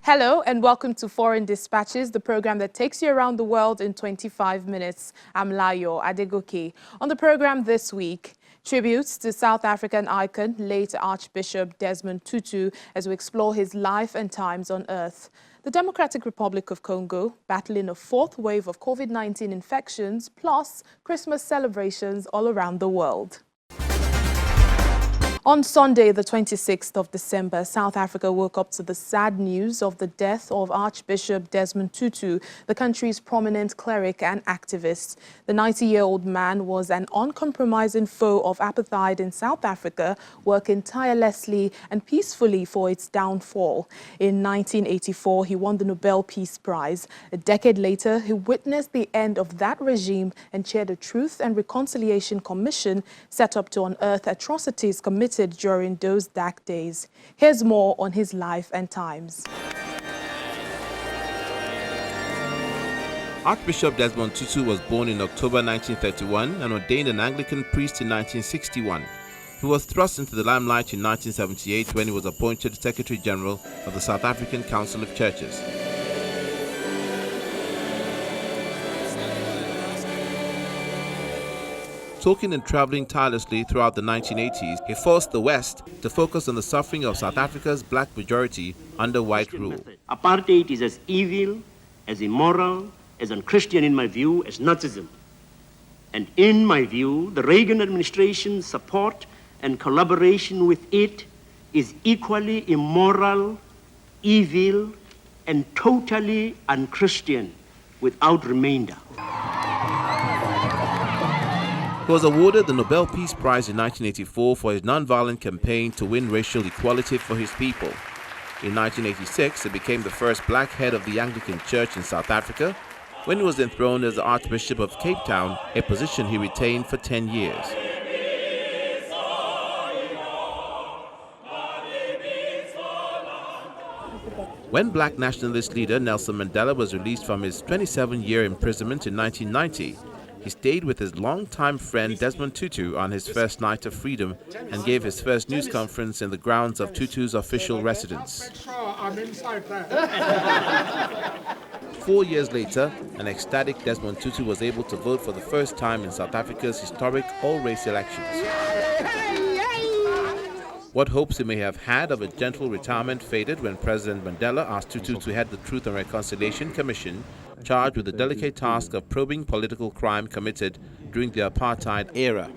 Hello and welcome to Foreign Dispatches, the program that takes you around the world in 25 minutes. I'm Layo Adegoke. On the program this week, tributes to South African icon, late Archbishop Desmond Tutu, as we explore his life and times on earth. The Democratic Republic of Congo battling a fourth wave of COVID-19 infections, plus Christmas celebrations all around the world. On Sunday, the 26th of December, South Africa woke up to the sad news of the death of Archbishop Desmond Tutu, the country's prominent cleric and activist. The 90-year-old man was an uncompromising foe of apartheid in South Africa, working tirelessly and peacefully for its downfall. In 1984, he won the Nobel Peace Prize. A decade later, he witnessed the end of that regime and chaired a Truth and Reconciliation Commission set up to unearth atrocities committed during those dark days. Here's more on his life and times. Archbishop Desmond Tutu was born in October 1931 and ordained an Anglican priest in 1961. He was thrust into the limelight in 1978 when he was appointed Secretary General of the South African Council of Churches. Talking and traveling tirelessly throughout the 1980s, he forced the West to focus on the suffering of South Africa's black majority under white rule. Apartheid is as evil, as immoral, as unchristian in my view as Nazism. And in my view, the Reagan administration's support and collaboration with it is equally immoral, evil, and totally unchristian without remainder. He was awarded the Nobel Peace Prize in 1984 for his nonviolent campaign to win racial equality for his people. In 1986, he became the first black head of the Anglican Church in South Africa when he was enthroned as the Archbishop of Cape Town, a position he retained for 10 years. When black nationalist leader Nelson Mandela was released from his 27-year imprisonment in 1990, he stayed with his longtime friend Desmond Tutu on his first night of freedom and gave his first news conference in the grounds of Tutu's official residence. 4 years later, an ecstatic Desmond Tutu was able to vote for the first time in South Africa's historic all-race elections. What hopes he may have had of a gentle retirement faded when President Mandela asked Tutu to head the Truth and Reconciliation Commission, charged with the delicate task of probing political crime committed during the apartheid era.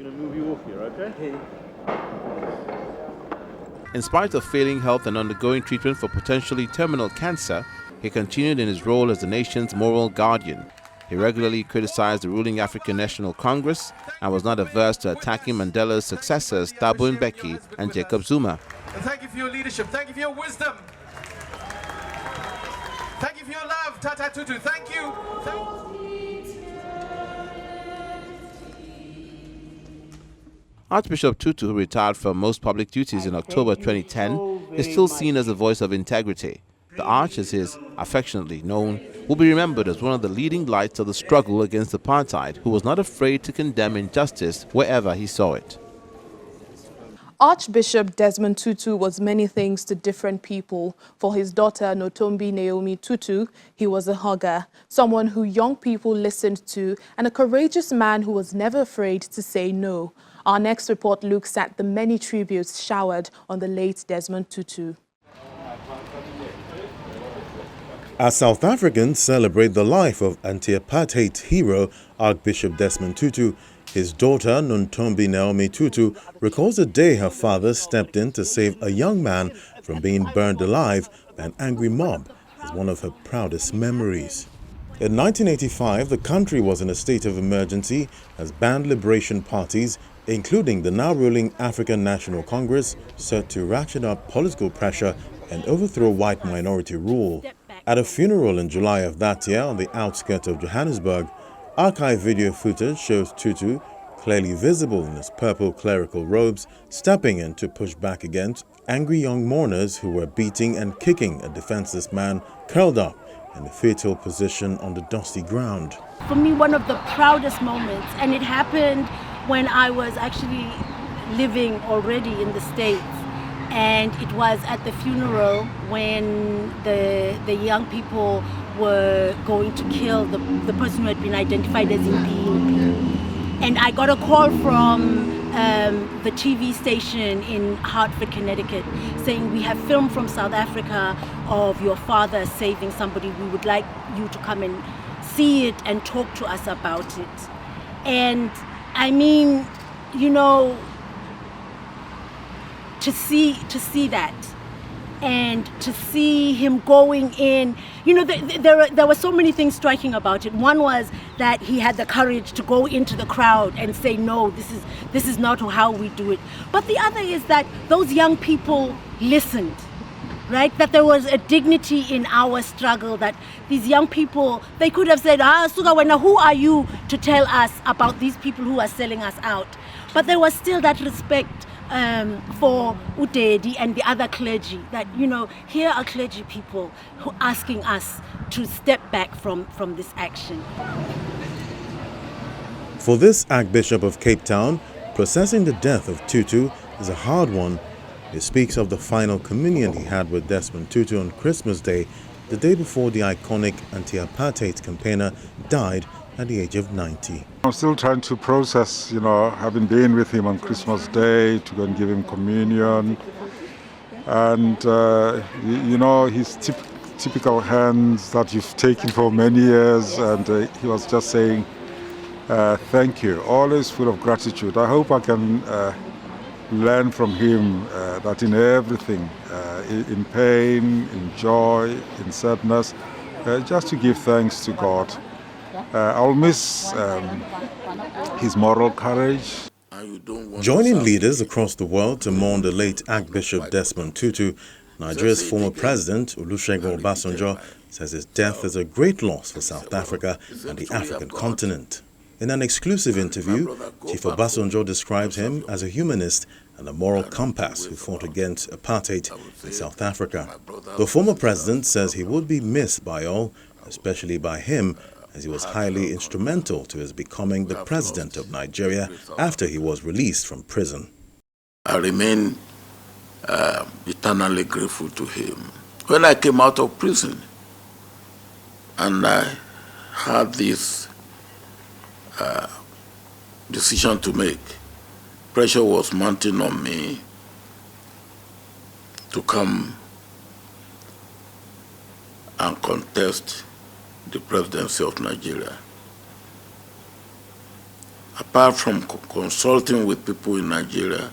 In spite of failing health and undergoing treatment for potentially terminal cancer, he continued in his role as the nation's moral guardian. He regularly criticized the ruling African National Congress and was not averse to attacking Mandela's successors, Thabo Mbeki and Jacob Zuma. And thank you for your leadership. Thank you for your wisdom. Thank you for your love, Tata Tutu. Thank you. Archbishop Tutu, who retired from most public duties in October 2010, is still seen as a voice of integrity. The Arch, as he is affectionately known, will be remembered as one of the leading lights of the struggle against apartheid, who was not afraid to condemn injustice wherever he saw it. Archbishop Desmond Tutu was many things to different people. For his daughter, Notombi Naomi Tutu, he was a hugger, someone who young people listened to, and a courageous man who was never afraid to say no. Our next report looks at the many tributes showered on the late Desmond Tutu. As South Africans celebrate the life of anti-apartheid hero Archbishop Desmond Tutu, his daughter, Nontombi Naomi Tutu, recalls the day her father stepped in to save a young man from being burned alive by an angry mob as one of her proudest memories. In 1985, the country was in a state of emergency as banned liberation parties, including the now-ruling African National Congress, sought to ratchet up political pressure and overthrow white minority rule. At a funeral in July of that year on the outskirts of Johannesburg, archive video footage shows Tutu, clearly visible in his purple clerical robes, stepping in to push back against angry young mourners who were beating and kicking a defenseless man curled up in a fetal position on the dusty ground. For me, one of the proudest moments, and it happened when I was actually living already in the States. And it was at the funeral when the young people were going to kill the person who had been identified as Impi. And I got a call from the TV station in Hartford, Connecticut, saying, we have film from South Africa of your father saving somebody. We would like you to come and see it and talk to us about it. And I mean, you know, to see that and to see him going in, you know, there were so many things striking about it. One was that he had the courage to go into the crowd and say, no, this is not how we do it. But the other is that those young people listened, right? That there was a dignity in our struggle, that these young people, they could have said, Suga Wena, who are you to tell us about these people who are selling us out? But there was still that respect for Udedi and the other clergy, that, you know, here are clergy people who are asking us to step back from this action. For this Archbishop of Cape Town, processing the death of Tutu is a hard one. He speaks of the final communion he had with Desmond Tutu on Christmas Day, the day before the iconic anti-apartheid campaigner died at the age of 90. I'm still trying to process, you know, having been with him on Christmas Day to go and give him communion. And, you know, his typical hands that you've taken for many years. And he was just saying, thank you, always full of gratitude. I hope I can learn from him that in everything, in pain, in joy, in sadness, just to give thanks to God. I'll miss his moral courage. Joining leaders across the world to mourn the late Archbishop Desmond Tutu, Nigeria's former president, Olusegun Obasanjo, says his death is a great loss for South Africa and the African continent. In an exclusive interview, Chief Obasanjo describes him as a humanist and a moral compass who fought against apartheid in South Africa. The former president says he would be missed by all, especially by him, as he was highly instrumental to his becoming the president of Nigeria after he was released from prison. I remain eternally grateful to him. When I came out of prison and I had this decision to make, pressure was mounting on me to come and contest the presidency of Nigeria. Apart from consulting with people in Nigeria,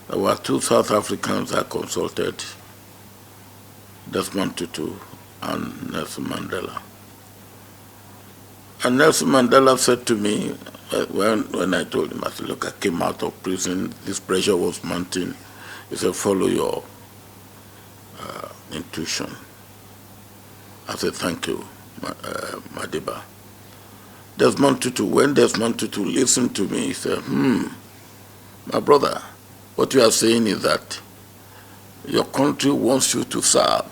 there were two South Africans I consulted, Desmond Tutu and Nelson Mandela. And Nelson Mandela said to me, when I told him, I said, look, I came out of prison, this pressure was mounting. He said, follow your intuition. I said, thank you, Madiba. Desmond Tutu, when Desmond Tutu listened to me, he said, my brother, what you are saying is that your country wants you to serve.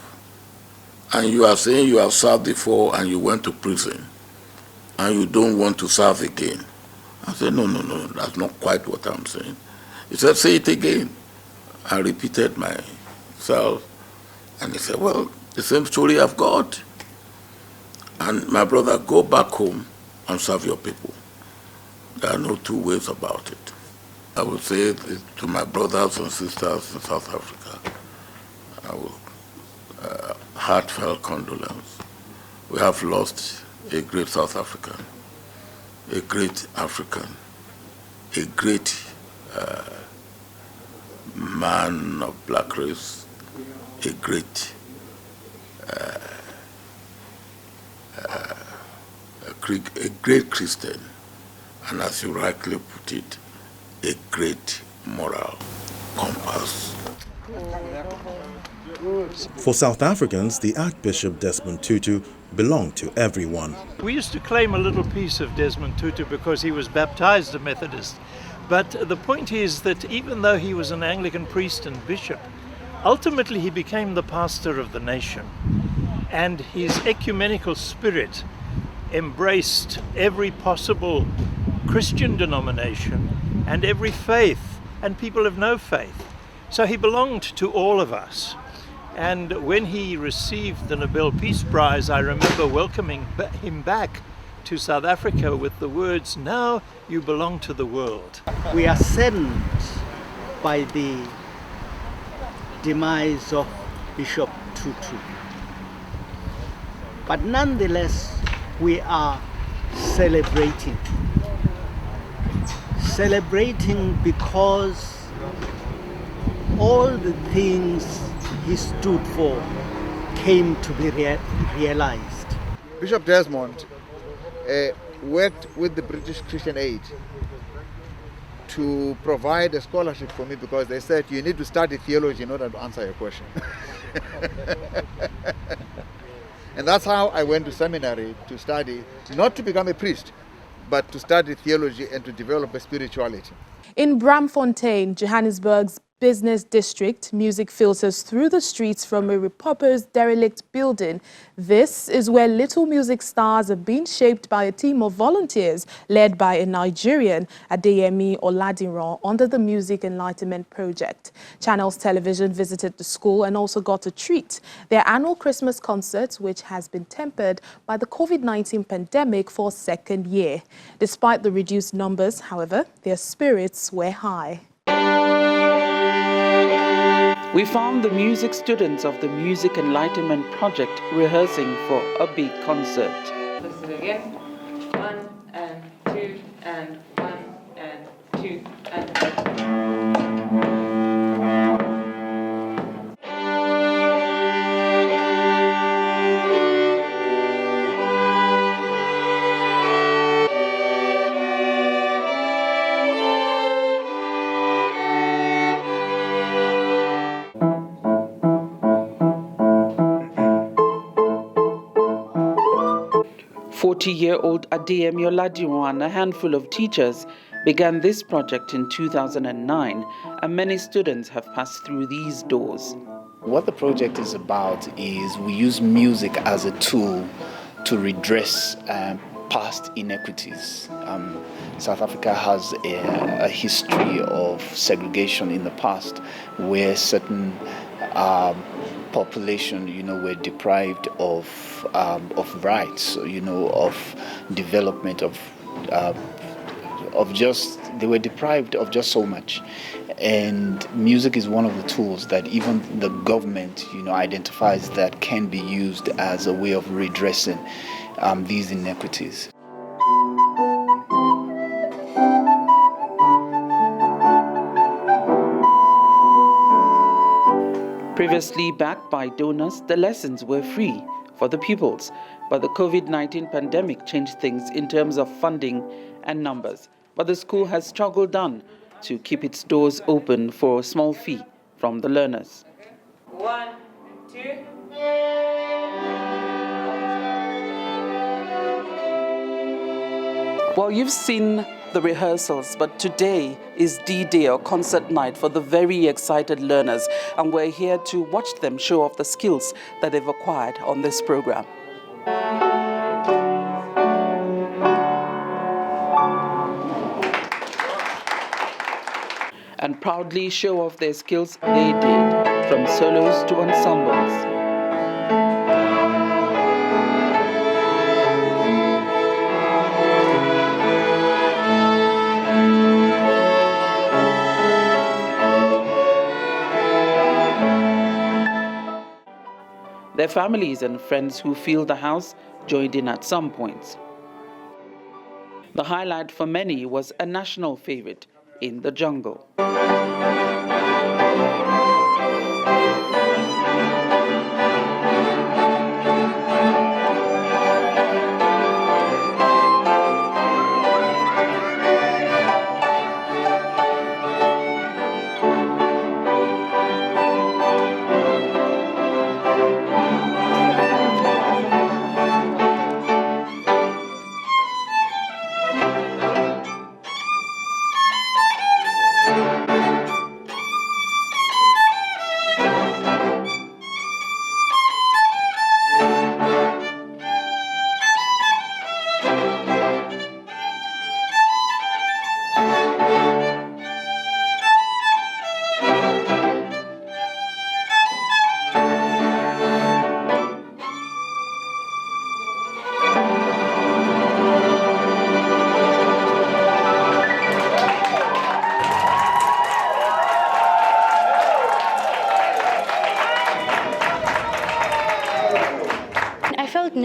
And you are saying you have served before and you went to prison and you don't want to serve again. I said, no, that's not quite what I'm saying. He said, say it again. I repeated myself, and he said, well, the same story I've got. And my brother, go back home and serve your people. There are no two ways about it. I will say to my brothers and sisters in South Africa, I will heartfelt condolence. We have lost a great South African, a great African, a great man of black race, a great Christian, and as you rightly put it, a great moral compass. For South Africans, the Archbishop Desmond Tutu belonged to everyone. We used to claim a little piece of Desmond Tutu because he was baptized a Methodist. But the point is that even though he was an Anglican priest and bishop, ultimately he became the pastor of the nation. And his ecumenical spirit embraced every possible Christian denomination and every faith and people of no faith. So he belonged to all of us. And when he received the Nobel Peace Prize, I remember welcoming him back to South Africa with the words, "Now you belong to the world." We are saddened by the demise of Bishop Tutu. But nonetheless, we are celebrating. Celebrating because all the things he stood for came to be realized. Bishop Desmond worked with the British Christian Aid to provide a scholarship for me because they said you need to study theology in order to answer your question. And that's how I went to seminary to study, not to become a priest, but to study theology and to develop a spirituality. In Braamfontein, Johannesburg's business district, music filters through the streets from a repurposed derelict building. This is where little music stars are being shaped by a team of volunteers led by a Nigerian, Adeyemi Oladiran, under the Music Enlightenment Project. Channels Television visited the school and also got a treat: their annual Christmas concert, which has been tempered by the COVID-19 pandemic for a second year. Despite the reduced numbers, however, their spirits were high. We found the music students of the Music Enlightenment Project rehearsing for a big concert. Let's do it again. 1 and 2 and 1 and 2 and 40-year-old Adeyemi Oladiran and a handful of teachers began this project in 2009, and many students have passed through these doors. What the project is about is we use music as a tool to redress past inequities. South Africa has a history of segregation in the past where certain population, were deprived of rights, of development, they were deprived of just so much. And music is one of the tools that even the government, identifies that can be used as a way of redressing these inequities. Previously backed by donors, the lessons were free for the pupils, but the COVID-19 pandemic changed things in terms of funding and numbers. But the school has struggled on to keep its doors open for a small fee from the learners. 1, 2. Well, you've seen the rehearsals, but today is D-Day, or concert night, for the very excited learners, and we're here to watch them show off the skills that they've acquired on this program. And proudly show off their skills they did, from solos to ensembles. Their families and friends who filled the house joined in at some points. The highlight for many was a national favorite, In the Jungle.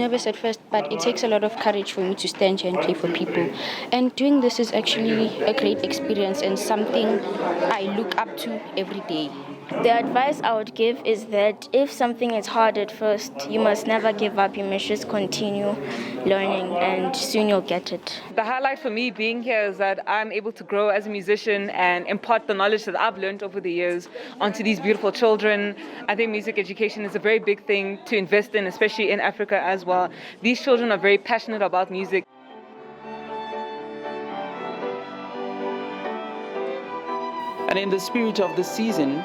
nervous at first, but it takes a lot of courage for me to stand here and play for people. And doing this is actually a great experience and something I look up to every day. The advice I would give is that if something is hard at first, you must never give up. You must just continue learning and soon you'll get it. The highlight for me being here is that I'm able to grow as a musician and impart the knowledge that I've learned over the years onto these beautiful children. I think music education is a very big thing to invest in, especially in Africa as well. These children are very passionate about music. And in the spirit of the season,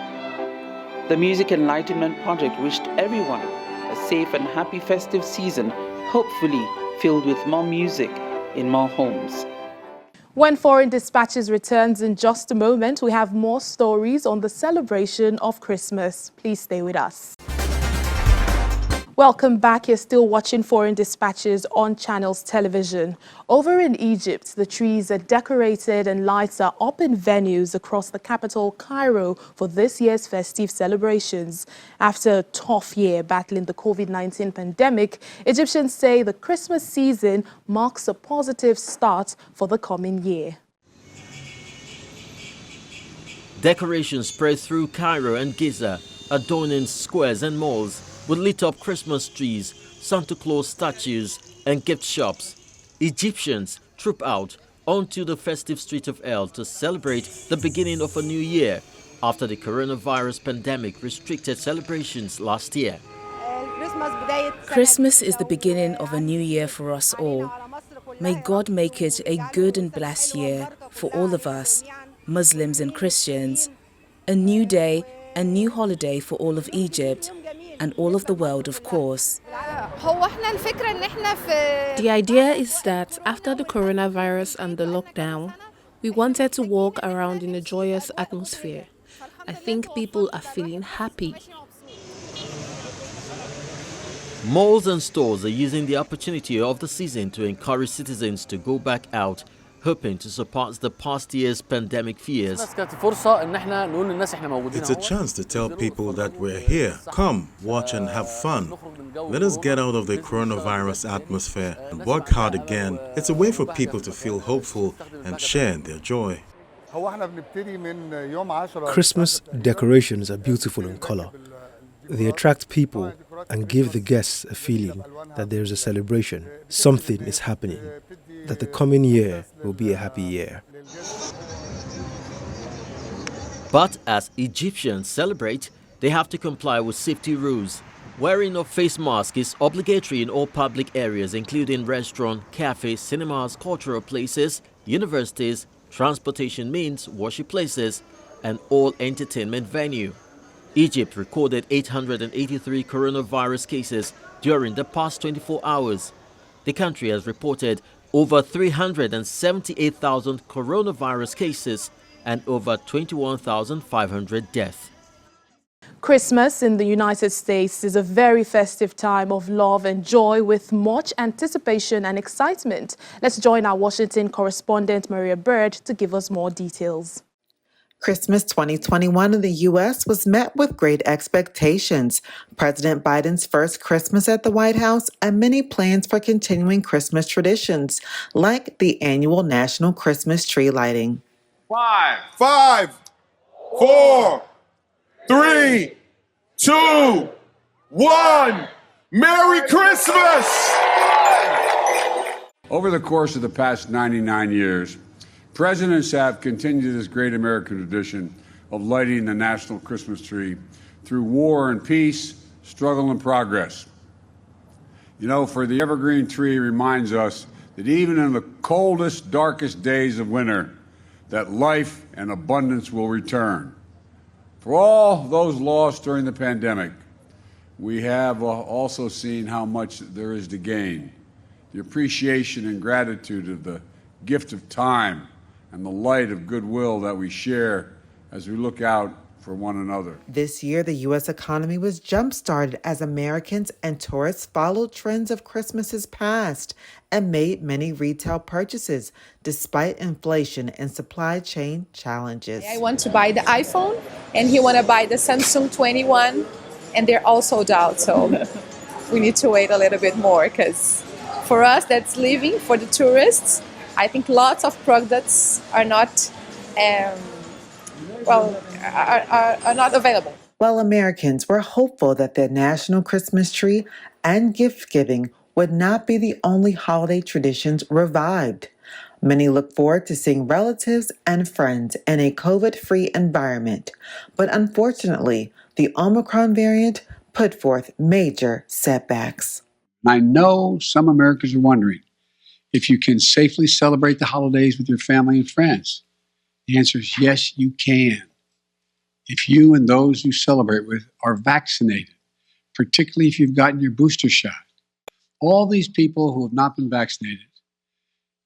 the Music Enlightenment Project wished everyone a safe and happy festive season, hopefully filled with more music in more homes. When Foreign Dispatches returns in just a moment, we have more stories on the celebration of Christmas. Please stay with us. Welcome back. You're still watching Foreign Dispatches on Channels Television. Over in Egypt, the trees are decorated and lights are up in venues across the capital, Cairo, for this year's festive celebrations. After a tough year battling the COVID-19 pandemic, Egyptians say the Christmas season marks a positive start for the coming year. Decorations spread through Cairo and Giza, adorning squares and malls, with lit-up Christmas trees, Santa Claus statues and gift shops. Egyptians troop out onto the festive street of El to celebrate the beginning of a new year after the coronavirus pandemic restricted celebrations last year. Christmas is the beginning of a new year for us all. May God make it a good and blessed year for all of us, Muslims and Christians. A new day, a new holiday for all of Egypt and all of the world, of course. The idea is that after the coronavirus and the lockdown, we wanted to walk around in a joyous atmosphere. I think people are feeling happy. Malls and stores are using the opportunity of the season to encourage citizens to go back out, hoping to surpass the past year's pandemic fears. It's a chance to tell people that we're here. Come, watch and have fun. Let us get out of the coronavirus atmosphere and work hard again. It's a way for people to feel hopeful and share their joy. Christmas decorations are beautiful in color. They attract people and give the guests a feeling that there is a celebration, something is happening, that the coming year will be a happy year. But as Egyptians celebrate, they have to comply with safety rules. Wearing of face mask is obligatory in all public areas, including restaurants, cafes, cinemas, cultural places, universities, transportation means, worship places, and all entertainment venue. Egypt recorded 883 coronavirus cases during the past 24 hours. The country has reported over 378,000 coronavirus cases and over 21,500 deaths. Christmas in the United States is a very festive time of love and joy with much anticipation and excitement. Let's join our Washington correspondent Maria Bird to give us more details. Christmas 2021 in the U.S. was met with great expectations. President Biden's first Christmas at the White House and many plans for continuing Christmas traditions, like the annual National Christmas Tree Lighting. 5, 4, 3, 2, 1. Merry Christmas! Over the course of the past 99 years, presidents have continued this great American tradition of lighting the national Christmas tree through war and peace, struggle and progress. You know, for the evergreen tree reminds us that even in the coldest, darkest days of winter, that life and abundance will return. For all those lost during the pandemic, we have also seen how much there is to gain. The appreciation and gratitude of the gift of time and the light of goodwill that we share as we look out for one another. This year, the U.S. economy was jump-started as Americans and tourists followed trends of Christmases past and made many retail purchases despite inflation and supply chain challenges. I want to buy the iPhone and he want to buy the Samsung 21 and they're all sold out. So we need to wait a little bit more, because for us that's living, for the tourists, I think lots of products are not, are not available. While Americans were hopeful that the national Christmas tree and gift giving would not be the only holiday traditions revived. Many look forward to seeing relatives and friends in a COVID-free environment. But unfortunately, the Omicron variant put forth major setbacks. I know some Americans are wondering if you can safely celebrate the holidays with your family and friends. The answer is yes, you can. If you and those you celebrate with are vaccinated, particularly if you've gotten your booster shot. All these people who have not been vaccinated,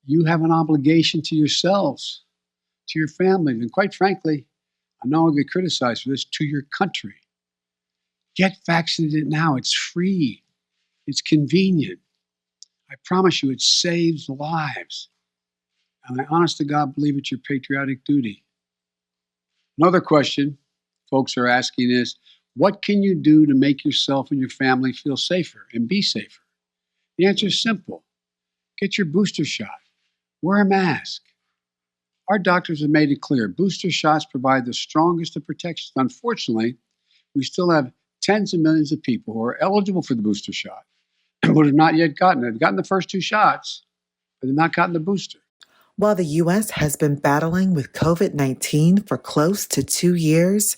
you have an obligation to yourselves, to your families, and quite frankly, I know I'll get criticized for this, to your country. Get vaccinated now. It's free. It's convenient. I promise you, it saves lives. And I honest to God believe it's your patriotic duty. Another question folks are asking is, what can you do to make yourself and your family feel safer and be safer? The answer is simple. Get your booster shot. Wear a mask. Our doctors have made it clear. Booster shots provide the strongest of protections. Unfortunately, we still have tens of millions of people who are eligible for the booster shot but have not yet gotten it. They've gotten the first 2 shots, but they've not gotten the booster. While the U.S. has been battling with COVID-19 for close to 2 years,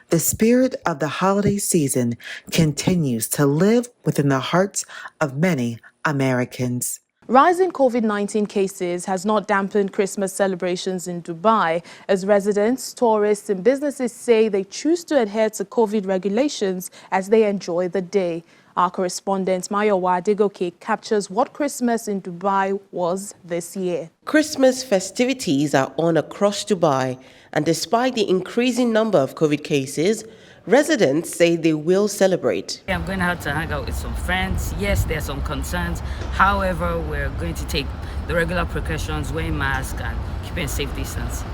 the spirit of the holiday season continues to live within the hearts of many Americans. Rising COVID-19 cases has not dampened Christmas celebrations in Dubai, as residents, tourists and businesses say they choose to adhere to COVID regulations as they enjoy the day. Our correspondent Mayowa Adegoke captures what Christmas in Dubai was this year. Christmas festivities are on across Dubai, and despite the increasing number of COVID cases, residents say they will celebrate. I'm going to have to hang out with some friends. Yes, there are some concerns. However, we're going to take the regular precautions, wearing masks and keeping a safe distance.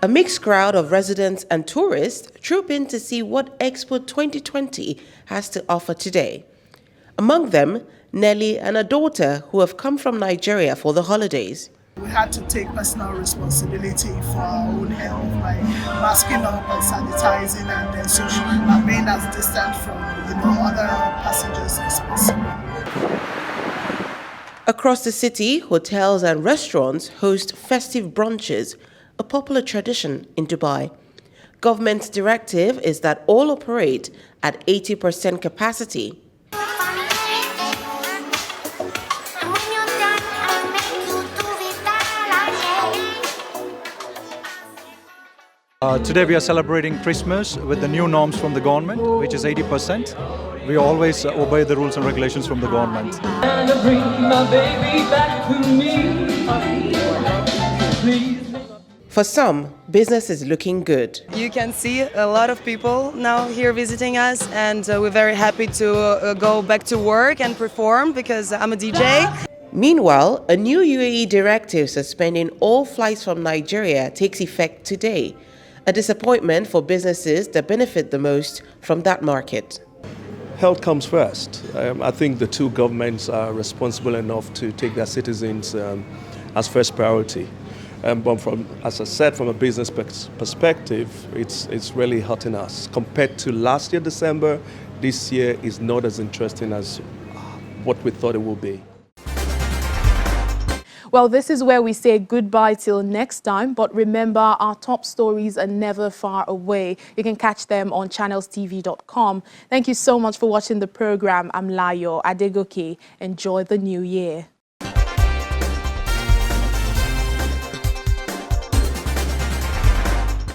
A mixed crowd of residents and tourists troop in to see what Expo 2020 has to offer today. Among them, Nelly and her daughter, who have come from Nigeria for the holidays. We had to take personal responsibility for our own health by masking up and sanitizing and then social and being as distant from other passengers as possible. Across the city, hotels and restaurants host festive brunches, a popular tradition in Dubai. Government's directive is that all operate at 80% capacity. Today we are celebrating Christmas with the new norms from the government, which is 80%. We always obey the rules and regulations from the government. And bring my baby back to me. Please. For some, business is looking good. You can see a lot of people now here visiting us, and we're very happy to go back to work and perform because I'm a DJ. Meanwhile, a new UAE directive suspending all flights from Nigeria takes effect today. A disappointment for businesses that benefit the most from that market. Health comes first. I think the two governments are responsible enough to take their citizens as first priority. But as I said, from a business perspective, it's really hurting us. Compared to last year, December, this year is not as interesting as what we thought it would be. Well, this is where we say goodbye till next time. But remember, our top stories are never far away. You can catch them on channelstv.com. Thank you so much for watching the program. I'm Layo Adegoke. Enjoy the new year.